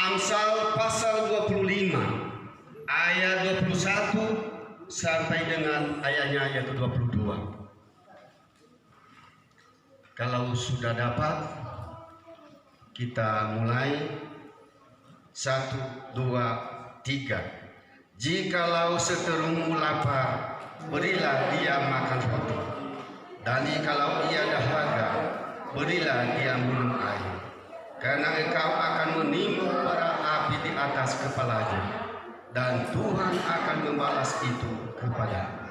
Amsal pasal 25 ayat 21 sampai dengan ayatnya ayat 22. Kalau sudah dapat, kita mulai. 1, 2, 3. Jikalau seterumu lapar, berilah dia makan roti, dan kalau ia dahaga, berilah dia minum air, karena engkau akan menimbul bara api di atas kepalanya, dan Tuhan akan membalas itu kepadamu.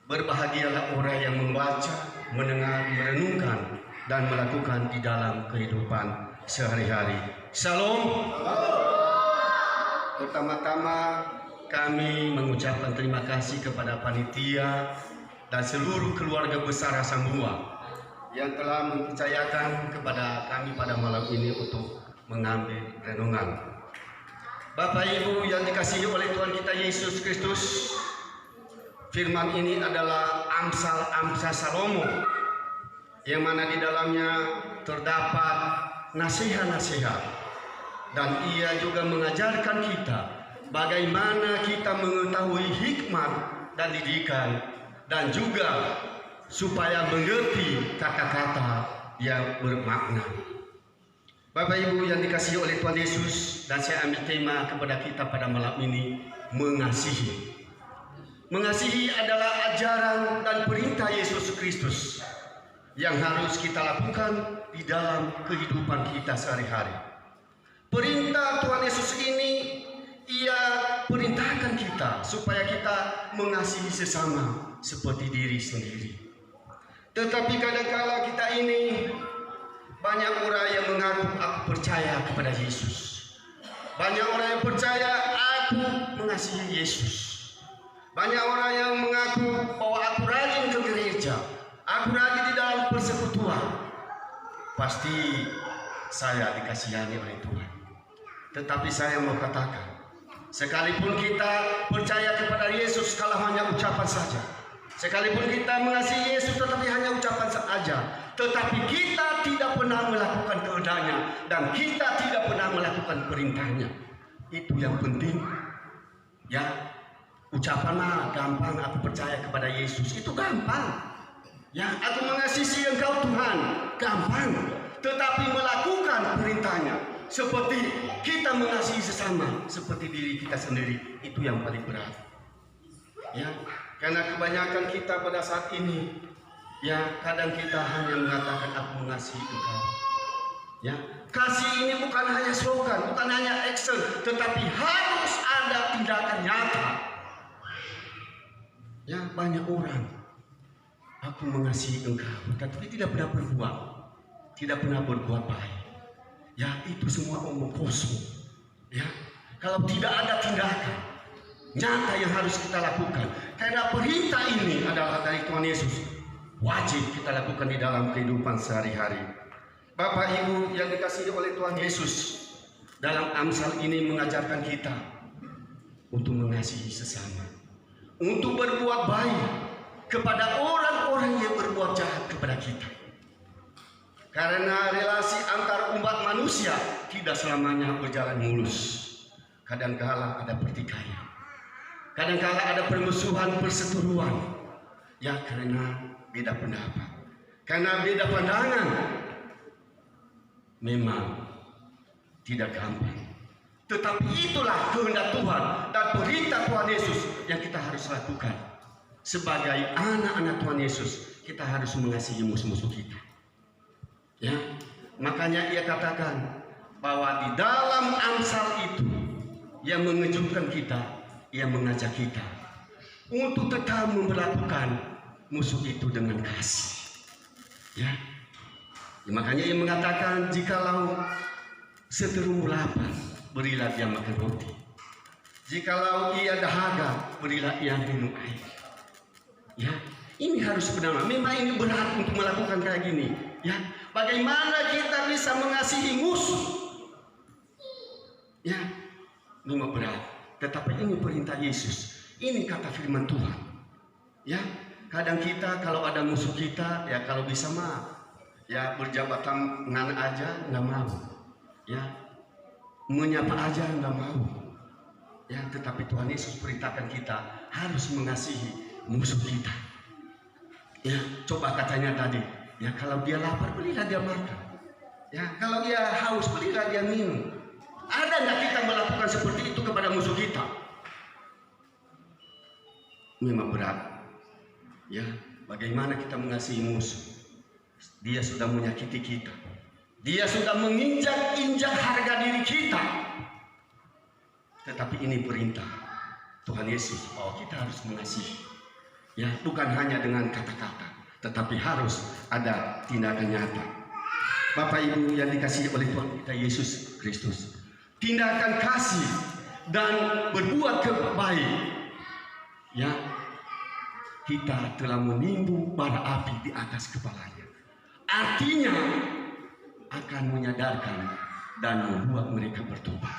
Berbahagialah orang yang membaca, mendengar, merenungkan, dan melakukan di dalam kehidupan sehari-hari. Shalom. Pertama-tama kami mengucapkan terima kasih kepada panitia dan seluruh keluarga besar Sambua yang telah mempercayakan kepada kami pada malam ini untuk mengambil renungan. Bapak Ibu yang dikasihi oleh Tuhan kita Yesus Kristus, firman ini adalah Amsal Salomo, yang mana di dalamnya terdapat nasihat-nasihat, dan ia juga mengajarkan kita bagaimana kita mengetahui hikmat dan didikan, dan juga supaya mengerti kata-kata yang bermakna. Bapak Ibu yang dikasihi oleh Tuhan Yesus, dan saya ambil tema kepada kita pada malam ini, mengasihi. Mengasihi adalah ajaran dan perintah Yesus Kristus yang harus kita lakukan di dalam kehidupan kita sehari-hari. Perintah Tuhan Yesus ini, ia perintahkan kita supaya kita mengasihi sesama seperti diri sendiri. Tetapi kadang-kala kita ini, banyak orang yang mengaku aku percaya kepada Yesus. Banyak orang yang percaya aku mengasihi Yesus. Banyak orang yang mengaku bahwa aku rajin ke gereja, aku rajin di dalam persekutuan. Pasti saya dikasihani oleh Tuhan. Tetapi saya mau katakan, sekalipun kita percaya kepada Yesus kalau hanya ucapan saja, sekalipun kita mengasihi Yesus tetapi hanya ucapan saja, tetapi kita tidak pernah melakukan kehendaknya dan kita tidak pernah melakukan perintahnya. Itu yang penting. Ya, ucapan mah gampang, aku percaya kepada Yesus, itu gampang. Ya, aku mengasihi Engkau Tuhan, gampang. Tetapi melakukan perintahnya, seperti kita mengasihi sesama seperti diri kita sendiri, itu yang paling berat. Ya, karena kebanyakan kita pada saat ini, ya, kadang kita hanya mengatakan aku mengasihi Engkau. Ya, kasih ini bukan hanya slogan, bukan hanya action, tetapi harus ada tindakan nyata. Ya, banyak orang, aku mengasihi Engkau, tetapi tidak pernah berbuat, tidak pernah berbuat baik. Ya, itu semua omong kosong. Ya, kalau tidak ada tindakan nyata yang harus kita lakukan, karena perintah ini adalah dari Tuhan Yesus, wajib kita lakukan di dalam kehidupan sehari-hari. Bapak Ibu yang dikasihi oleh Tuhan Yesus, dalam Amsal ini mengajarkan kita untuk mengasihi sesama, untuk berbuat baik kepada orang-orang yang berbuat jahat kepada kita. Karena relasi antar umat manusia tidak selamanya berjalan mulus. Kadangkala ada pertikaian, kadangkala ada permusuhan, perseteruan. Ya, karena beda pendapat, karena beda pandangan. Memang tidak gampang. Tetapi itulah kehendak Tuhan dan perintah Tuhan Yesus yang kita harus lakukan. Sebagai anak-anak Tuhan Yesus, kita harus mengasihi musuh-musuh kita. Ya, makanya ia katakan bahwa di dalam Amsal itu yang mengejutkan kita, ia mengajak kita untuk tetap memperlakukan musuh itu dengan kasih. Ya, makanya ia mengatakan, jikalau seterumu lapar, berilah dia makan roti, jikalau ia dahaga, berilah ia minum air. Ya, ini harus benar. Memang ini berat untuk melakukan kayak gini. Ya, bagaimana kita bisa mengasihi musuh? Ya, memang berat. Tetapi ini perintah Yesus. Ini kata firman Tuhan. Ya, kadang kita kalau ada musuh kita, ya kalau bisa mah, ya berjabat tangan aja nggak mau. Ya, menyapa aja nggak mau. Ya, tetapi Tuhan Yesus perintahkan kita harus mengasihi musuh kita. Ya, coba katanya tadi, ya kalau dia lapar belilah dia makan. Ya, kalau dia haus belilah dia minum. Ada nggak kita melakukan seperti itu kepada musuh kita? Memang berat. Ya, bagaimana kita mengasihi musuh? Dia sudah menyakiti kita. Dia sudah menginjak-injak harga diri kita. Tetapi ini perintah Tuhan Yesus bahwa kita harus mengasihi. Ya, bukan hanya dengan kata-kata, tetapi harus ada tindakan nyata. Bapak Ibu yang dikasihi oleh Tuhan kita Yesus Kristus, tindakan kasih dan berbuat baik, ya, kita telah menimbun bara api di atas kepalanya. Artinya akan menyadarkan dan membuat mereka bertobat.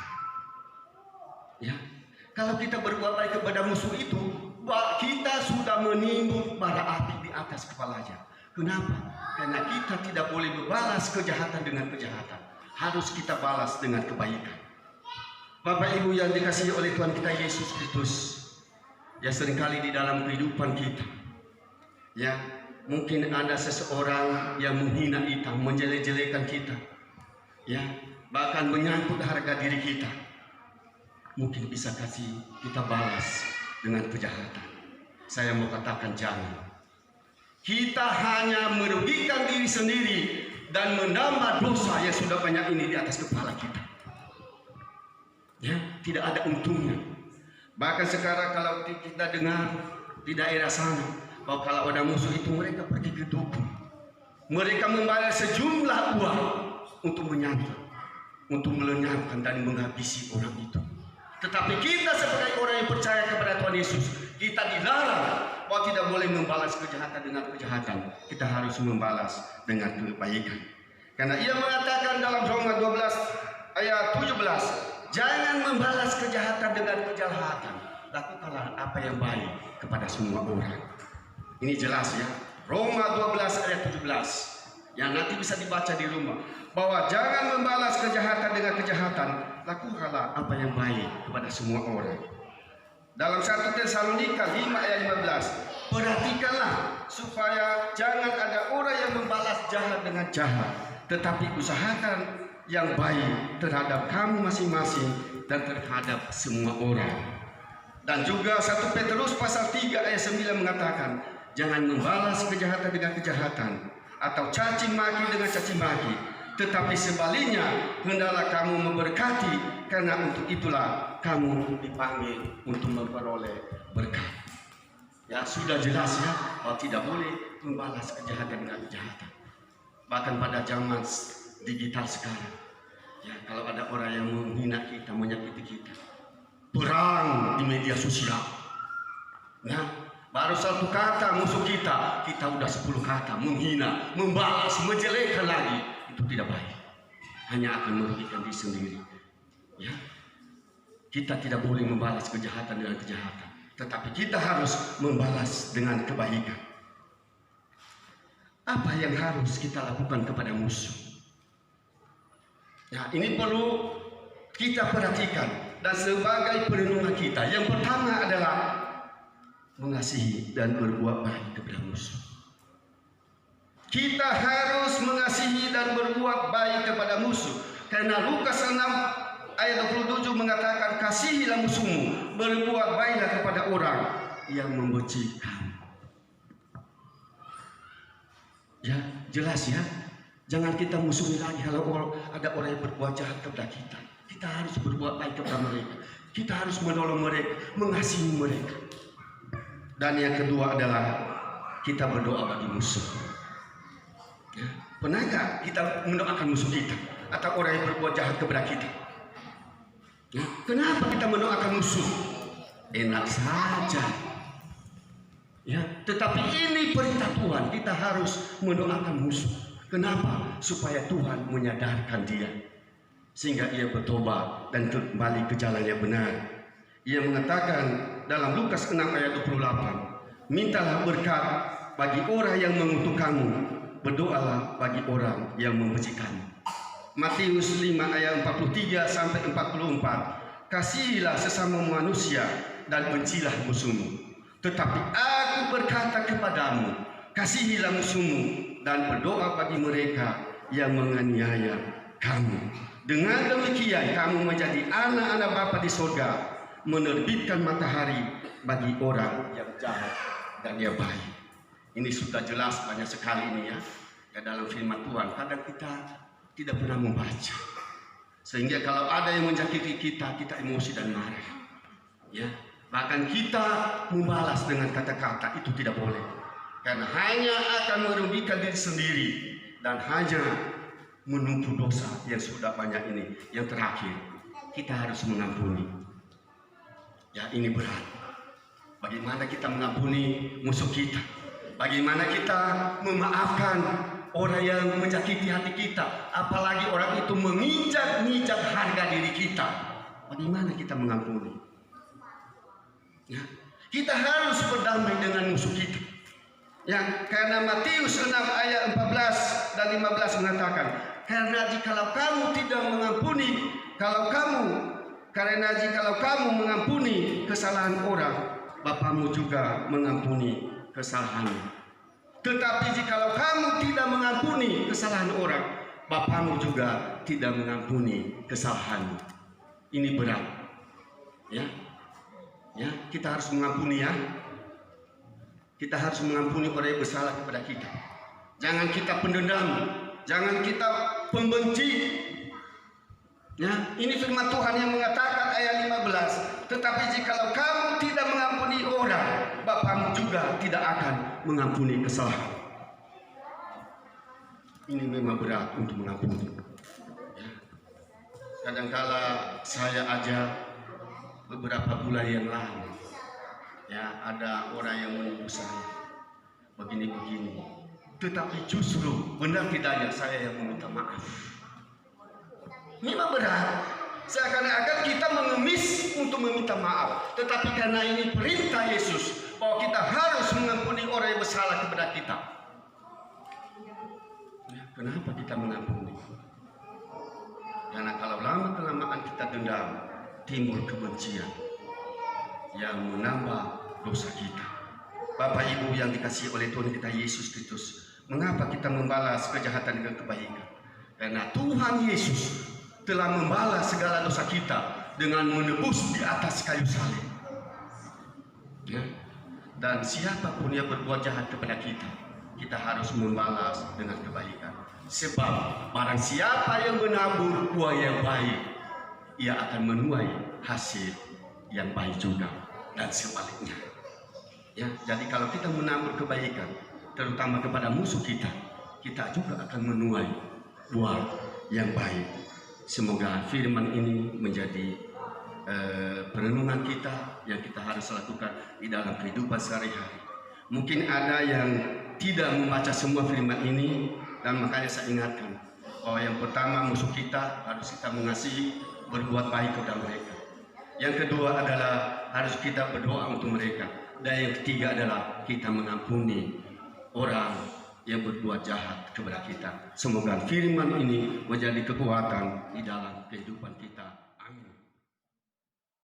Ya, kalau kita berbuat baik kepada musuh itu, kita sudah menimbun bara api di atas kepalanya. Kenapa? Karena kita tidak boleh membalas kejahatan dengan kejahatan. Harus kita balas dengan kebaikan. Bapak Ibu yang dikasihi oleh Tuhan kita Yesus Kristus, ya seringkali di dalam kehidupan kita, ya mungkin ada seseorang yang menghina kita, menjelek-jelekan kita, ya bahkan menyangkut harga diri kita. Mungkin bisa kasih kita balas dengan kejahatan. Saya mau katakan jangan. Kita hanya merugikan diri sendiri dan menambah dosa yang sudah banyak ini di atas kepala kita. Ya, tidak ada untungnya. Bahkan sekarang kalau kita dengar di daerah sana, bahwa kalau ada musuh itu mereka pergi ke dukun. Mereka membayar sejumlah uang untuk menyangkut, untuk melenyapkan dan menghabisi orang itu. Tetapi kita sebagai orang yang percaya kepada Tuhan Yesus, kita dilarang bahwa tidak boleh membalas kejahatan dengan kejahatan. Kita harus membalas dengan kebaikan. Karena ia mengatakan dalam Roma 12 ayat 17, jangan membalas kejahatan dengan kejahatan. Lakukanlah apa yang baik kepada semua orang. Ini jelas ya. Roma 12 ayat 17. Yang nanti bisa dibaca di rumah. Bahwa jangan membalas kejahatan dengan kejahatan. Lakukanlah apa yang baik kepada semua orang. Dalam 1 Tesalonika 5 ayat 15, perhatikanlah supaya jangan ada orang yang membalas jahat dengan jahat, tetapi usahakan yang baik terhadap kamu masing-masing dan terhadap semua orang. Dan juga 1 Petrus pasal 3 ayat 9 mengatakan, jangan membalas kejahatan dengan kejahatan atau caci maki dengan caci maki, tetapi sebaliknya hendaklah kamu memberkati, karena untuk itulah kamu dipanggil untuk memperoleh berkat. Ya sudah jelas ya bahwa tidak boleh membalas kejahatan dengan kejahatan. Bahkan pada zaman digital sekarang, ya kalau ada orang yang menghina kita, menyakiti kita, perang di media sosial. Nah, baru satu kata musuh kita, kita udah 10 kata menghina, membalas, menjelekkan lagi. Itu tidak baik, hanya akan merugikan diri sendiri. Ya, kita tidak boleh membalas kejahatan dengan kejahatan, tetapi kita harus membalas dengan kebaikan. Apa yang harus kita lakukan kepada musuh? Ya, ini perlu kita perhatikan dan sebagai perenungan kita. Yang pertama adalah mengasihi dan berbuat baik kepada musuh. Kita harus mengasihi dan berbuat baik kepada musuh. Karena Lukas 6 ayat 27 mengatakan, kasihilah musuhmu, berbuat baiklah kepada orang yang membenci kamu. Ya, jelas ya. Jangan kita musuhi lagi kalau ada orang yang berbuat jahat kepada kita. Kita harus berbuat baik kepada mereka. Kita harus menolong mereka, mengasihi mereka. Dan yang kedua adalah kita berdoa bagi musuh. Ya, pernahkah kita mendoakan musuh kita atau orang yang berbuat jahat kepada kita? Ya, kenapa kita mendoakan musuh? Enak saja. Ya, tetapi ini perintah Tuhan, kita harus mendoakan musuh. Kenapa? Supaya Tuhan menyadarkan dia, sehingga ia bertobat dan kembali ke jalan yang benar. Ia mengatakan dalam Lukas 6 ayat 28, mintalah berkat bagi orang yang mengutuk kamu, berdoalah bagi orang yang membenci kamu. Matius 5 ayat 43 sampai 44. Kasihilah sesama manusia dan bencilah musuhmu. Tetapi aku berkata kepadamu, kasihilah musuhmu dan berdoa bagi mereka yang menganiaya kamu. Dengan demikian kamu menjadi anak-anak Bapa di surga, menerbitkan matahari bagi orang yang jahat dan yang baik. Ini sudah jelas banyak sekali ini ya dalam firman Tuhan. Kadang kita tidak pernah membaca, sehingga kalau ada yang menyakiti kita, kita emosi dan marah. Ya, bahkan kita membalas dengan kata-kata, itu tidak boleh, karena hanya akan merugikan diri sendiri dan hanya menumpuk dosa yang sudah banyak ini. Yang terakhir, kita harus mengampuni. Ya, ini berat. Bagaimana kita mengampuni musuh kita? Bagaimana kita memaafkan orang yang menyakiti hati kita, apalagi orang itu menginjak-injak harga diri kita? Bagaimana kita mengampuni? Ya, kita harus berdamai dengan musuh kita. Ya, karena Matius 6 ayat 14 dan 15 mengatakan, karena jikalau kamu tidak mengampuni, jikalau kamu mengampuni kesalahan orang, Bapamu juga mengampuni kesalahanmu. Tetapi jikalau kamu tidak mengampuni kesalahan orang, Bapamu juga tidak mengampuni kesalahanmu. Ini berat. Ya. Ya, kita harus mengampuni ya. Kita harus mengampuni orang yang bersalah kepada kita. Jangan kita pendendam, jangan kita pembenci. Ya, ini firman Tuhan yang mengatakan ayat 15. Tetapi jikalau kamu tidak mengampuni orang, Bapamu juga tidak akan mengampuni kesalahan. Ini memang berat untuk mengampuni. Ya. Kadangkala saya ajar beberapa bulan yang lalu, ya, ada orang yang menuduh saya begini-begini, tetapi justru benar tidaknya saya yang meminta maaf. Memang berat, seakan-akan kita mengemis untuk meminta maaf, tetapi karena ini perintah Yesus bahwa kita harus mengampuni orang yang bersalah kepada kita. Ya, kenapa kita mengampuni? Karena kalau lama-kelamaan kita dendam, timbul kebencian yang menambah dosa kita. Bapak Ibu yang dikasihi oleh Tuhan kita Yesus Kristus, mengapa kita membalas kejahatan dengan kebaikan? Karena Tuhan Yesus telah membalas segala dosa kita dengan menebus di atas kayu salib. Ya. Dan siapapun yang berbuat jahat kepada kita, kita harus membalas dengan kebaikan. Sebab barang siapa yang menabur buah yang baik, ia akan menuai hasil yang baik juga, dan sebaliknya. Ya, jadi kalau kita menabur kebaikan, terutama kepada musuh kita, kita juga akan menuai buah yang baik. Semoga firman ini menjadi perenungan kita yang kita harus lakukan di dalam kehidupan sehari-hari. Mungkin ada yang tidak membaca semua firman ini, dan makanya saya ingatkan bahwa yang pertama, musuh kita harus kita mengasihi, berbuat baik kepada mereka. Yang kedua adalah harus kita berdoa untuk mereka. Dan yang ketiga adalah kita mengampuni orang yang berbuat jahat kepada kita. Semoga firman ini menjadi kekuatan di dalam kehidupan kita.